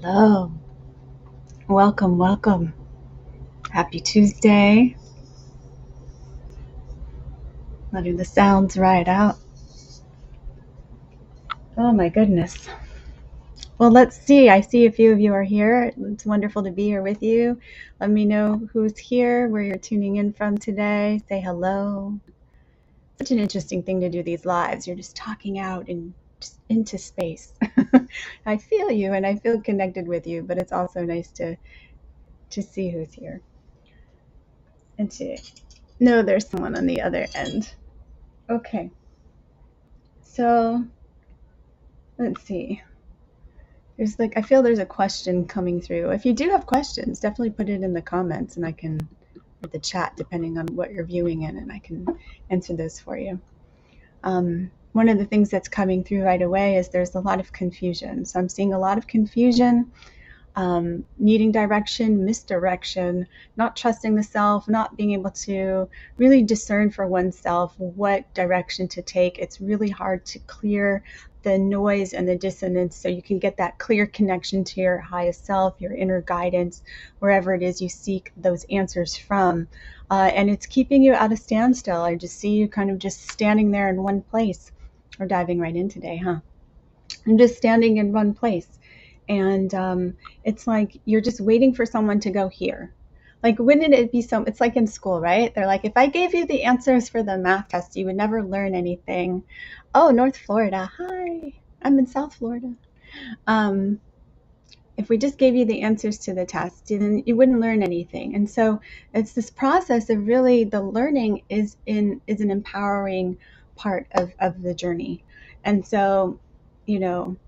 Hello, welcome, welcome. Happy Tuesday. Letting the sounds ride out. Oh my goodness. Well, let's see. I see a few of you are here. It's wonderful to be here with you. Let me know who's here, where you're tuning in from today. Say hello. Such an interesting thing to do these lives. You're just talking out and just into space. I feel you and I feel connected with you, but it's also nice to see who's here and to know there's someone on the other end. Okay. So let's see. I feel there's a question coming through. If you do have questions, definitely put it in the comments and I can, or the chat, depending on what you're viewing in, and I can answer those for you. One of the things that's coming through right away is there's a lot of confusion. So I'm seeing a lot of confusion, needing direction, misdirection, not trusting the self, not being able to really discern for oneself what direction to take. It's really hard to clear the noise and the dissonance so you can get that clear connection to your highest self, your inner guidance, wherever it is you seek those answers from. And it's keeping you at a standstill. I just see you kind of just standing there in one place. We're diving right in today, huh? I'm just standing in one place. And it's like you're just waiting for someone to go here. Like, wouldn't it be so? It's like in school, right? They're like, if I gave you the answers for the math test, you would never learn anything. Oh, North Florida. Hi, I'm in South Florida. If we just gave you the answers to the test, then you wouldn't learn anything. And so it's this process of really the learning is an empowering part of the journey. And so, of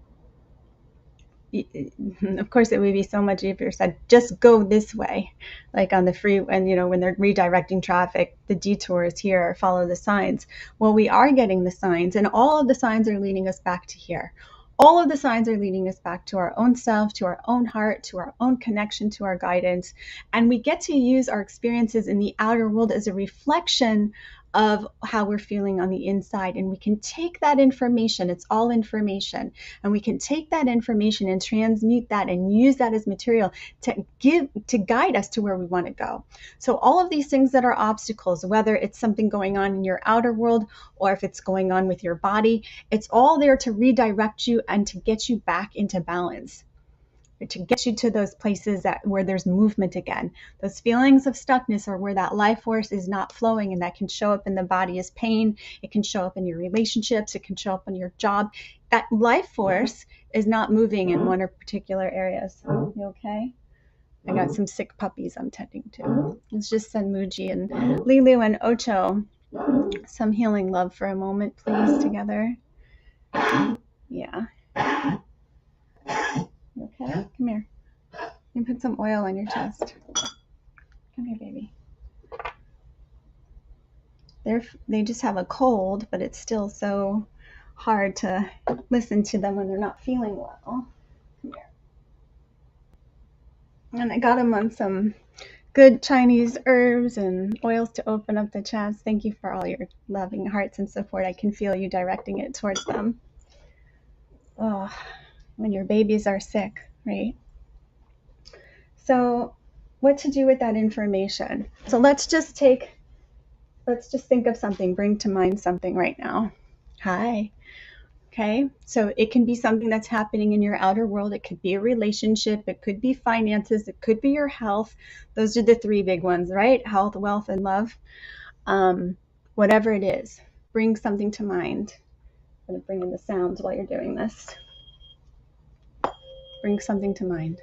course, it would be so much easier said, just go this way, like on the freeway, and when they're redirecting traffic, the detours here, follow the signs. Well, we are getting the signs, and all of the signs are leading us back to here. All of the signs are leading us back to our own self, to our own heart, to our own connection, to our guidance. And we get to use our experiences in the outer world as a reflection of how we're feeling on the inside. And we can take that information, it's all information, and we can take that information and transmute that and use that as material to guide us to where we want to go. So all of these things that are obstacles, whether it's something going on in your outer world or if it's going on with your body, it's all there to redirect you and to get you back into balance, to get you to those places where there's movement again. Those feelings of stuckness or where that life force is not flowing, and that can show up in the body as pain. It can show up in your relationships. It can show up in your job. That life force is not moving in one or particular areas. You okay? I got some sick puppies I'm tending to. Let's just send Muji and Lulu and Ocho some healing love for a moment, please, together. Yeah. Okay, come here. Let me put some oil on your chest. Come here, baby. They just have a cold, but it's still so hard to listen to them when they're not feeling well. Come here. And I got them on some good Chinese herbs and oils to open up the chest. Thank you for all your loving hearts and support. I can feel you directing it towards them. Oh, when your babies are sick, right? So what to do with that information? So let's just think of something, bring to mind something right now. Hi. Okay, so it can be something that's happening in your outer world. It could be a relationship, it could be finances, it could be your health. Those are the three big ones, right? Health, wealth, and love. Whatever it is, bring something to mind. I'm going to bring in the sounds while you're doing this. Bring something to mind.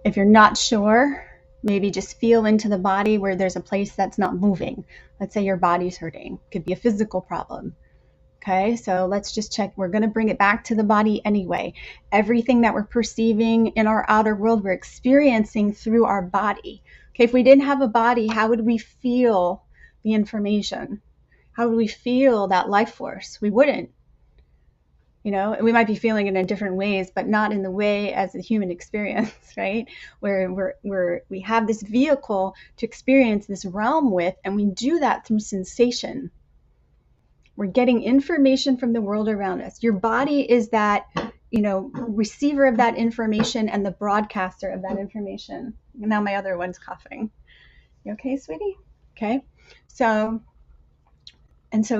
If you're not sure, maybe just feel into the body where there's a place that's not moving. Let's say your body's hurting. It could be a physical problem. Okay, so let's just check. We're going to bring it back to the body anyway. Everything that we're perceiving in our outer world, we're experiencing through our body. Okay, if we didn't have a body, how would we feel the information? How would we feel that life force? We wouldn't. You know, we might be feeling it in different ways, but not in the way as a human experience, right? Where we have this vehicle to experience this realm with, and we do that through sensation. We're getting information from the world around us. Your body is that, receiver of that information and the broadcaster of that information. Now my other one's coughing. You okay, sweetie? Okay. So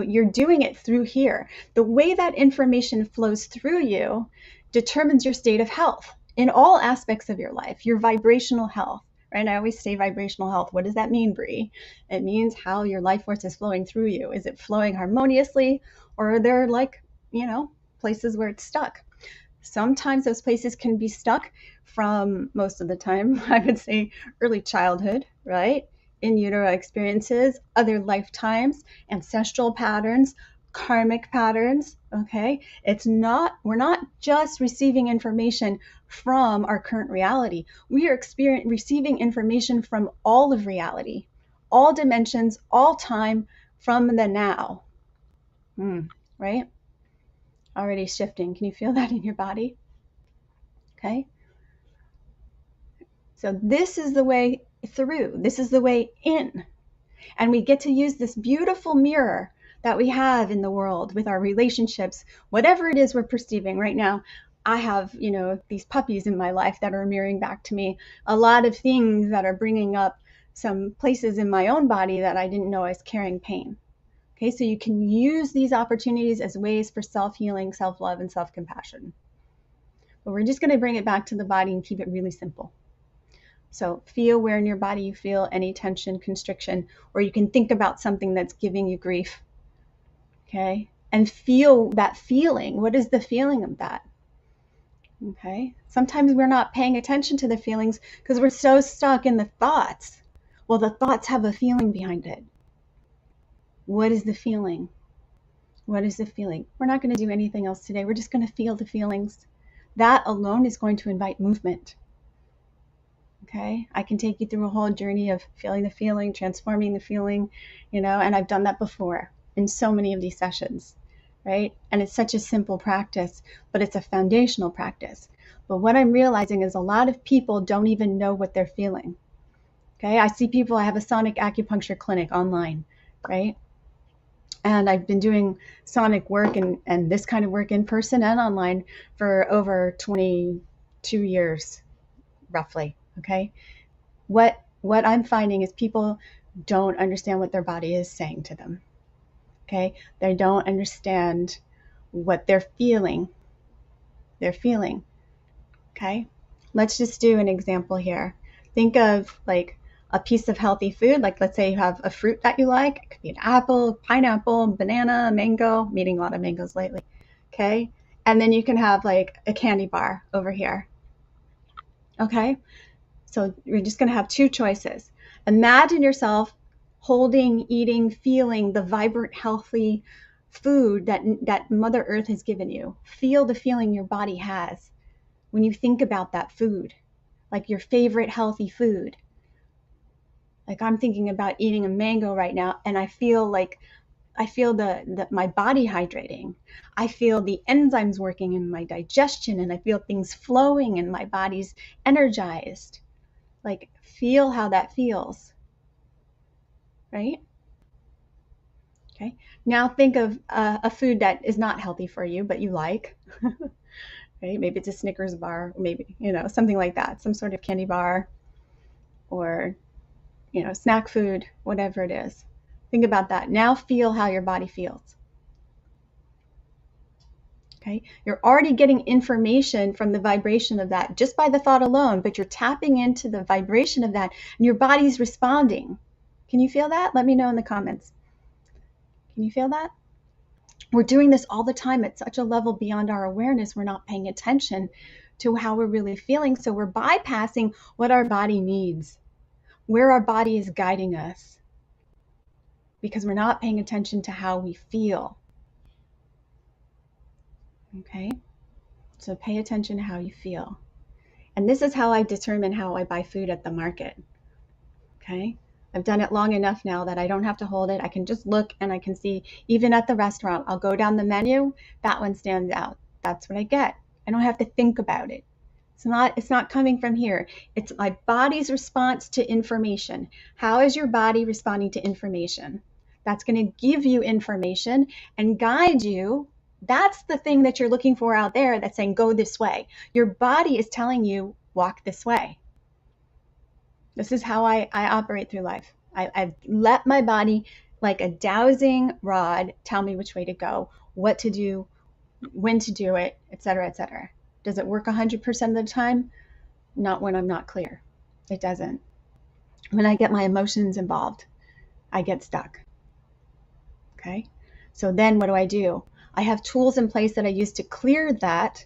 you're doing it through here. The way that information flows through you determines your state of health in all aspects of your life, your vibrational health. Right? I always say vibrational health. What does that mean, Bree? It means how your life force is flowing through you. Is it flowing harmoniously, or are there places where it's stuck? Sometimes those places can be stuck from, most of the time, I would say early childhood, right? In utero experiences, other lifetimes, ancestral patterns, karmic patterns, okay? We're not just receiving information from our current reality. We are receiving information from all of reality, all dimensions, all time, from the now, right? Already shifting. Can you feel that in your body? Okay. So this is the way through. This is the way in. And we get to use this beautiful mirror that we have in the world with our relationships, whatever it is we're perceiving right now. I have, these puppies in my life that are mirroring back to me a lot of things that are bringing up some places in my own body that I didn't know I was carrying pain. Okay, so you can use these opportunities as ways for self-healing, self-love, and self-compassion. But we're just going to bring it back to the body and keep it really simple. So feel where in your body you feel any tension, constriction, or you can think about something that's giving you grief. Okay, and feel that feeling. What is the feeling of that? Okay, sometimes we're not paying attention to the feelings because we're so stuck in the thoughts. Well, the thoughts have a feeling behind it. What is the feeling? What is the feeling? We're not going to do anything else today. We're just going to feel the feelings. That alone is going to invite movement. Okay, I can take you through a whole journey of feeling the feeling, transforming the feeling, and I've done that before in so many of these sessions, right? And it's such a simple practice, but it's a foundational practice. But what I'm realizing is a lot of people don't even know what they're feeling. Okay, I see people, I have a sonic acupuncture clinic online, right? And I've been doing sonic work and this kind of work in person and online for over 22 years, roughly. Okay. What I'm finding is people don't understand what their body is saying to them. Okay. They don't understand what they're feeling. Okay. Let's just do an example here. Think of like a piece of healthy food. Like let's say you have a fruit that you like. It could be an apple, pineapple, banana, mango. I'm eating a lot of mangoes lately. Okay. And then you can have like a candy bar over here. Okay. So you're just going to have two choices. Imagine yourself holding, eating, feeling the vibrant, healthy food that Mother Earth has given you. Feel the feeling your body has when you think about that food, like your favorite healthy food. Like I'm thinking about eating a mango right now, and I feel my body hydrating. I feel the enzymes working in my digestion, and I feel things flowing, and my body's energized. Like feel how that feels, right? Okay. Now think of a food that is not healthy for you, but you like, right? Maybe it's a Snickers bar, maybe, something like that, some sort of candy bar or, snack food, whatever it is. Think about that. Now feel how your body feels. Okay, you're already getting information from the vibration of that just by the thought alone, but you're tapping into the vibration of that and your body's responding. Can you feel that? Let me know in the comments. Can you feel that? We're doing this all the time at such a level beyond our awareness. We're not paying attention to how we're really feeling. So we're bypassing what our body needs, where our body is guiding us, because we're not paying attention to how we feel. Okay, so pay attention to how you feel. And this is how I determine how I buy food at the market. Okay, I've done it long enough now that I don't have to hold it. I can just look and I can see, even at the restaurant, I'll go down the menu, that one stands out. That's what I get. I don't have to think about it. It's not coming from here. It's my body's response to information. How is your body responding to information? That's going to give you information and guide you. That's the thing that you're looking for out there that's saying, go this way. Your body is telling you, walk this way. This is how I operate through life. I've let my body, like a dowsing rod, tell me which way to go, what to do, when to do it, etc., etc. Does it work 100% of the time? Not when I'm not clear. It doesn't. When I get my emotions involved, I get stuck. Okay? So then what do? I have tools in place that I use to clear that,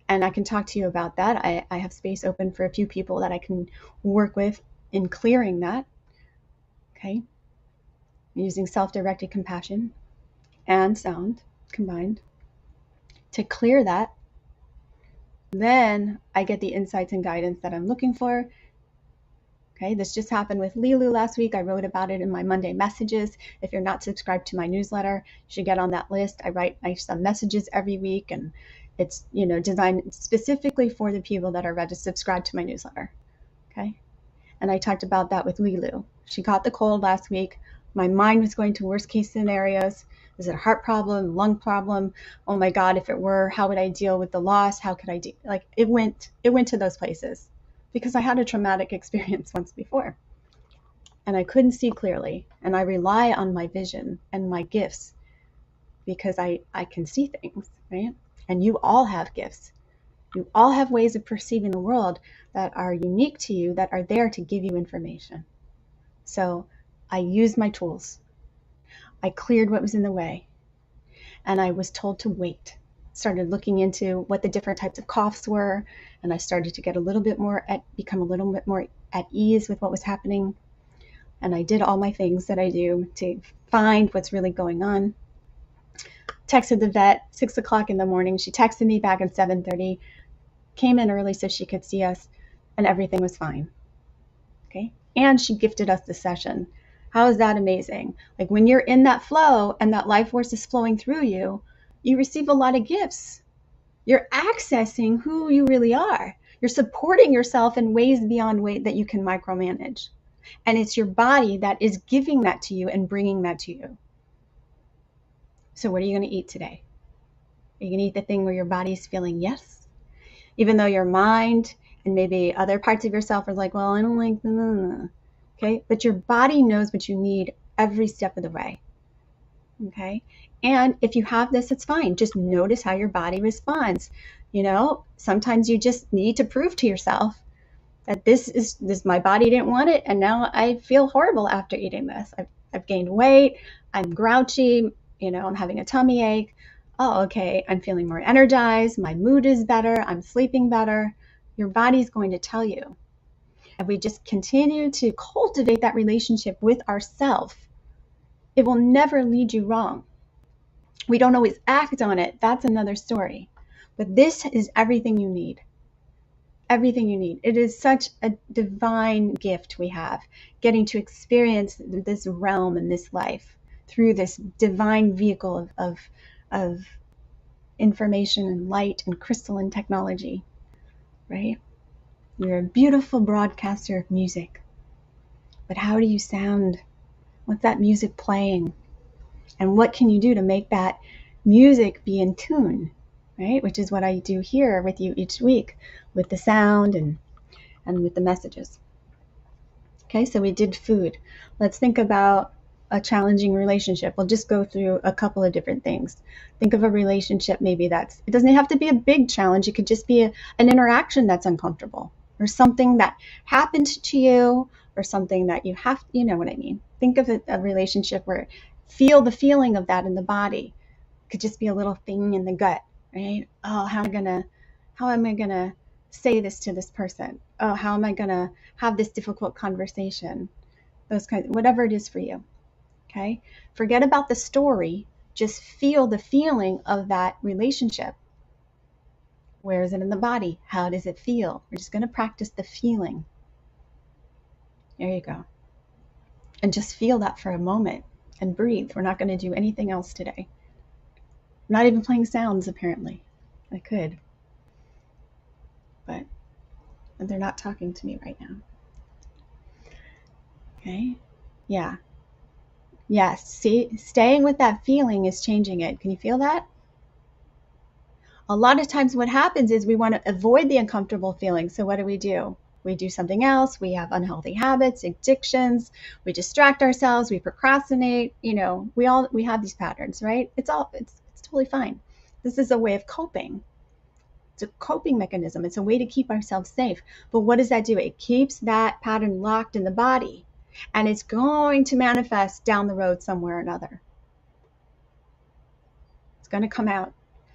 and I can talk to you about that. I have space open for a few people that I can work with in clearing that. Okay? Using self-directed compassion and sound combined to clear that. Then I get the insights and guidance that I'm looking for. Okay, this just happened with Lilu last week. I wrote about it in my Monday messages. If you're not subscribed to my newsletter, you should get on that list. I write some messages every week, and it's designed specifically for the people that are subscribed to my newsletter. Okay, and I talked about that with Lilu. She got the cold last week. My mind was going to worst case scenarios. Is it a heart problem, lung problem? Oh my God, if it were, how would I deal with the loss? How could I do? Like it went to those places because I had a traumatic experience once before and I couldn't see clearly. And I rely on my vision and my gifts because I can see things, right? And you all have gifts. You all have ways of perceiving the world that are unique to you, that are there to give you information. So I used my tools. I cleared what was in the way, and I was told to wait. Started looking into what the different types of coughs were, and I started to get become a little bit more at ease with what was happening. And I did all my things that I do to find what's really going on. Texted the vet 6 o'clock in the morning. She texted me back at 7:30, came in early so she could see us, and everything was fine. Okay, and she gifted us the session. How is that amazing? Like when you're in that flow and that life force is flowing through you, you receive a lot of gifts. You're accessing who you really are. You're supporting yourself in ways beyond way that you can micromanage. And it's your body that is giving that to you and bringing that to you. So what are you going to eat today? Are you going to eat the thing where your body's feeling yes? Even though your mind and maybe other parts of yourself are like, well, I don't like the. Okay, but your body knows what you need every step of the way. Okay, and if you have this, it's fine. Just notice how your body responds. Sometimes you just need to prove to yourself that this my body didn't want it, and now I feel horrible after eating this. I've gained weight. I'm grouchy. I'm having a tummy ache. Oh, okay, I'm feeling more energized. My mood is better. I'm sleeping better. Your body's going to tell you. And we just continue to cultivate that relationship with ourselves, it will never lead you wrong. We don't always act on it. That's another story. But this is everything you need. Everything you need. It is such a divine gift we have, getting to experience this realm and this life through this divine vehicle of information and light and crystalline technology, right? You're a beautiful broadcaster of music. But how do you sound? What's that music playing? And what can you do to make that music be in tune, right? Which is what I do here with you each week with the sound and with the messages. Okay, so we did food. Let's think about a challenging relationship. We'll just go through a couple of different things. Think of a relationship maybe it doesn't have to be a big challenge. It could just be an interaction that's uncomfortable, or something that happened to you, or something that you have, you know what I mean. Think of a relationship where feel the feeling of that in the body. It could just be a little thing in the gut, right? Oh, how am I gonna say this to this person? Oh, how am I gonna have this difficult conversation? Those kinds, whatever it is for you. Okay, forget about the story, just feel the feeling of that relationship. Where is it in the body? How does it feel? We're just going to practice the feeling. There you go. And just feel that for a moment and breathe. We're not going to do anything else today. I'm not even playing sounds, apparently. I could, but they're not talking to me right now. Okay, yeah. Yes, see, staying with that feeling is changing it. Can you feel that? A lot of times what happens is we want to avoid the uncomfortable feeling. So what do? We do something else. We have unhealthy habits, addictions. We distract ourselves. We procrastinate. You know, we have these patterns, right? It's totally fine. This is a way of coping. It's a coping mechanism. It's a way to keep ourselves safe. But what does that do? It keeps that pattern locked in the body, and it's going to manifest down the road somewhere or another. It's going to come out,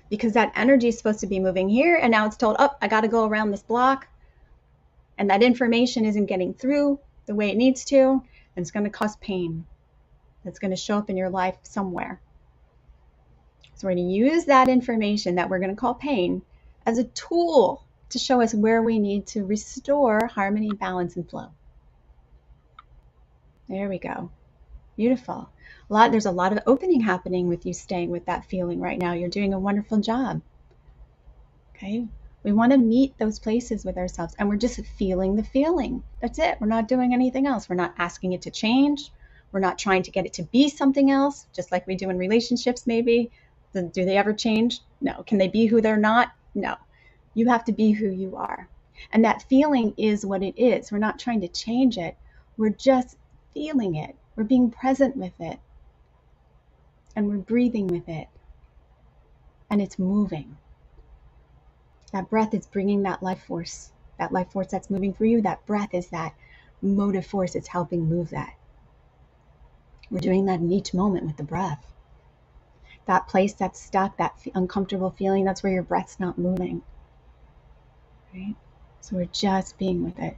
because that energy is supposed to be moving here, and now it's told, oh, I got to go around this block, and that information isn't getting through the way it needs to, and it's going to cause pain. That's going to show up in your life somewhere. So we're going to use that information that we're going to call pain as a tool to show us where we need to restore harmony, balance, and flow. There we go. Beautiful. There's a lot of opening happening with you staying with that feeling right now. You're doing a wonderful job. Okay. We want to meet those places with ourselves, and we're just feeling the feeling. That's it. We're not doing anything else. We're not asking it to change. We're not trying to get it to be something else, just like we do in relationships maybe. Do they ever change? No. Can they be who they're not? No. You have to be who you are. And that feeling is what it is. We're not trying to change it. We're just feeling it. We're being present with it. And we're breathing with it. And it's moving. That breath is bringing that life force that's moving through you. That breath is that motive force. It's helping move that. We're doing that in each moment with the breath. That place that's stuck, that uncomfortable feeling, that's where your breath's not moving. Right? So we're just being with it.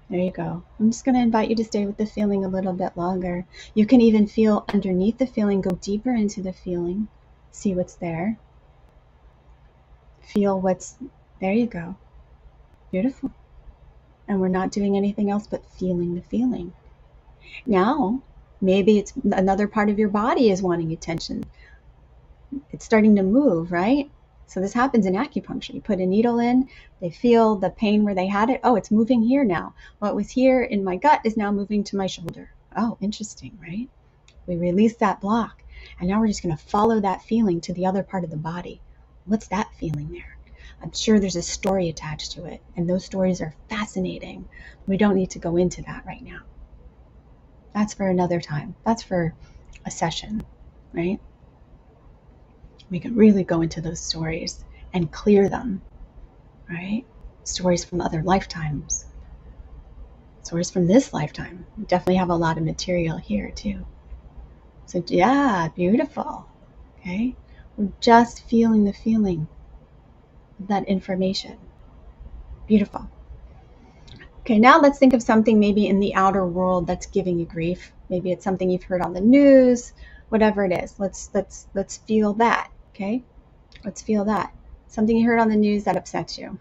There you go. I'm just going to invite you to stay with the feeling a little bit longer. You can even feel underneath the feeling, go deeper into the feeling, see what's there. Feel there you go. Beautiful. And we're not doing anything else but feeling the feeling. Now, maybe it's another part of your body is wanting attention. It's starting to move, right? So this happens in acupuncture. You put a needle in, they feel the pain where they had it. Oh, it's moving here now. What was here in my gut is now moving to my shoulder. Oh, interesting, right? We release that block, and now we're just going to follow that feeling to the other part of the body. What's that feeling there? I'm sure there's a story attached to it, and those stories are fascinating. We don't need to go into that right now. That's for another time. That's for a session, right? We can really go into those stories and clear them, right? Stories from other lifetimes, stories from this lifetime. We definitely have a lot of material here too. So yeah, beautiful. Okay, we're just feeling the feeling of that information. Beautiful. Okay, now let's think of something maybe in the outer world that's giving you grief. Maybe it's something you've heard on the news, whatever it is. Let's feel that. Okay, let's feel that. Something you heard on the news that upsets you.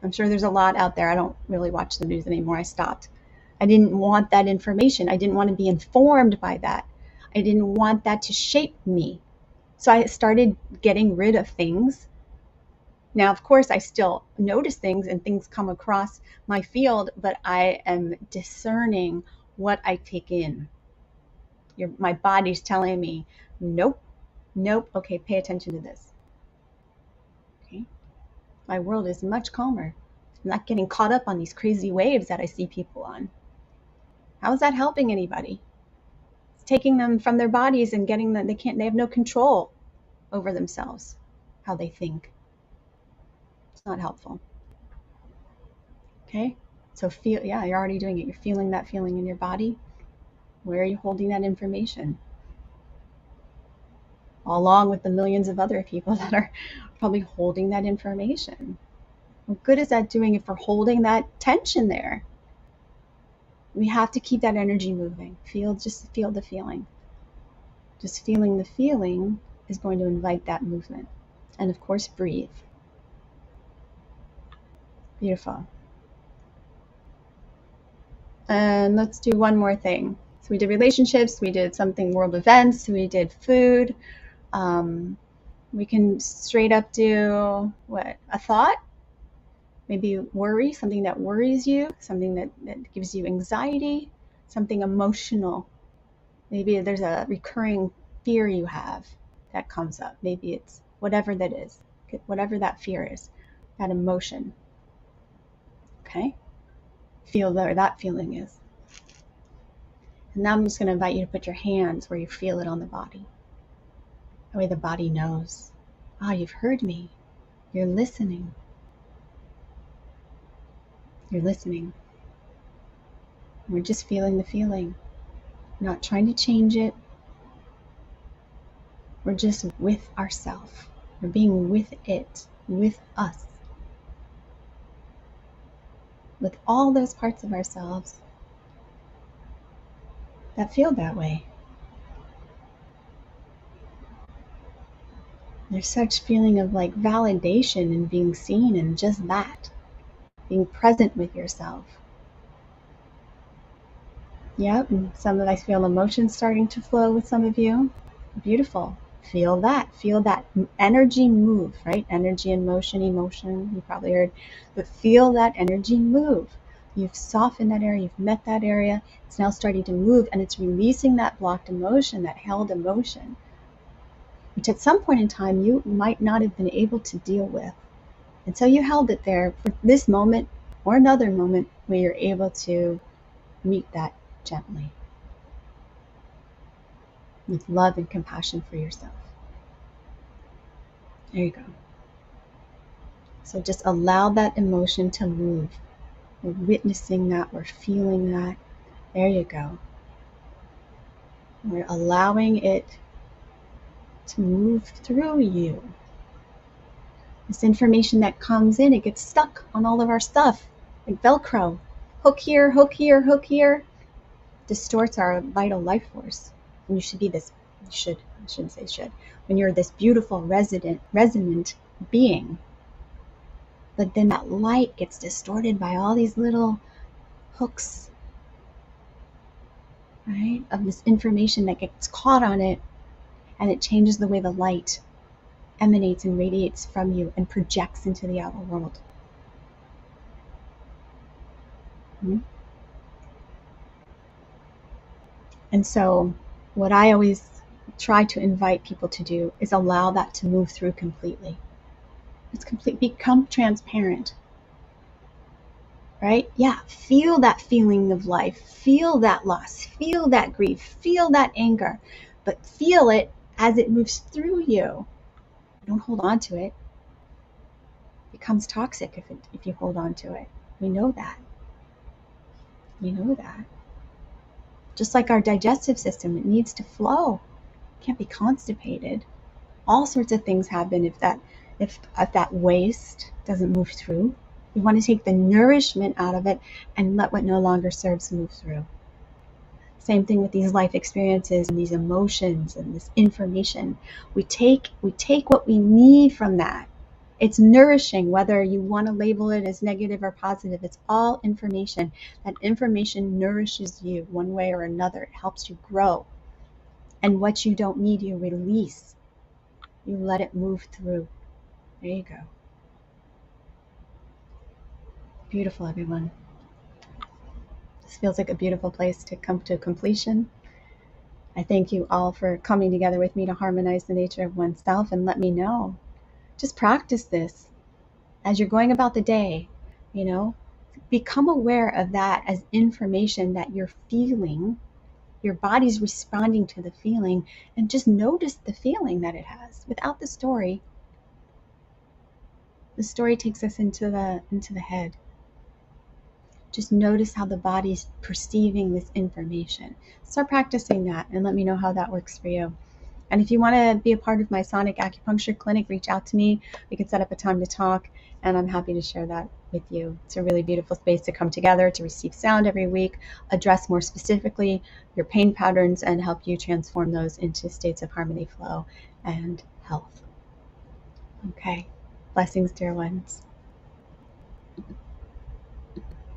I'm sure there's a lot out there. I don't really watch the news anymore. I stopped. I didn't want that information. I didn't want to be informed by that. I didn't want that to shape me. So I started getting rid of things. Now, of course, I still notice things and things come across my field, but I am discerning what I take in. My body's telling me, nope, okay, pay attention to this. Okay, my world is much calmer. I'm not getting caught up on these crazy waves that I see people on. How is that helping anybody? taking them from their bodies and getting them, they have no control over themselves, how they think. It's not helpful. Okay? So feel, yeah, you're already doing it. You're feeling that feeling in your body. Where are you holding that information? Along with the millions of other people that are probably holding that information. What good is that doing if we're holding that tension there? We have to keep that energy moving. Just feel the feeling. Just feeling the feeling is going to invite that movement. And of course, breathe. Beautiful. And let's do one more thing. So we did relationships, we did something world events, we did food. We can straight up do what? A thought? Maybe worry, something that worries you, something that gives you anxiety, something emotional. Maybe there's a recurring fear you have that comes up. Maybe it's whatever that is, whatever that fear is, that emotion. Okay? Feel where that feeling is. And now I'm just going to invite you to put your hands where you feel it on the body. That way the body knows, you've heard me. You're listening. You're listening. We're just feeling the feeling. We're not trying to change it. We're just with ourselves. We're being with it, with us. With all those parts of ourselves that feel that way. There's such feeling of like validation and being seen and just that. Being present with yourself. Yep, and some of I feel emotions starting to flow with some of you. Beautiful. Feel that energy move, right? Energy and motion, emotion, you probably heard. But feel that energy move. You've softened that area, you've met that area. It's now starting to move and it's releasing that blocked emotion, that held emotion, which at some point in time you might not have been able to deal with. And so you held it there for this moment or another moment where you're able to meet that gently with love and compassion for yourself. There you go. So just allow that emotion to move. We're witnessing that, we're feeling that. There you go. We're allowing it to move through you. This information that comes in, it gets stuck on all of our stuff, like Velcro. Hook here, hook here, hook here. Distorts our vital life force. And you should be this, I shouldn't say should, when you're this beautiful, resonant being. But then that light gets distorted by all these little hooks, right, of this information that gets caught on it, and it changes the way the light emanates and radiates from you and projects into the outer world. And so what I always try to invite people to do is allow that to move through completely. Become transparent. Right? Yeah, feel that feeling of life, feel that loss, feel that grief, feel that anger, but feel it as it moves through you. Don't hold on to it. It becomes toxic if you hold on to it. We know that. We know that. Just like our digestive system, it needs to flow. It can't be constipated. All sorts of things happen if that waste doesn't move through. We want to take the nourishment out of it and let what no longer serves move through. Same thing with these life experiences and these emotions and this information. We take what we need from that. It's nourishing, whether you want to label it as negative or positive. It's all information. That information nourishes you one way or another. It helps you grow. And what you don't need, you release. You let it move through. There you go. Beautiful, everyone. This feels like a beautiful place to come to completion. I thank you all for coming together with me to harmonize the nature of oneself, and let me know. Just practice this as you're going about the day, become aware of that as information that you're feeling your body's responding to the feeling, and just notice the feeling that it has without the story. The story takes us into the head. Just notice how the body's perceiving this information. Start practicing that and let me know how that works for you. And if you want to be a part of my sonic acupuncture clinic, reach out to me. We can set up a time to talk, and I'm happy to share that with you. It's a really beautiful space to come together, to receive sound every week, address more specifically your pain patterns, and help you transform those into states of harmony, flow, and health. Okay. Blessings, dear ones.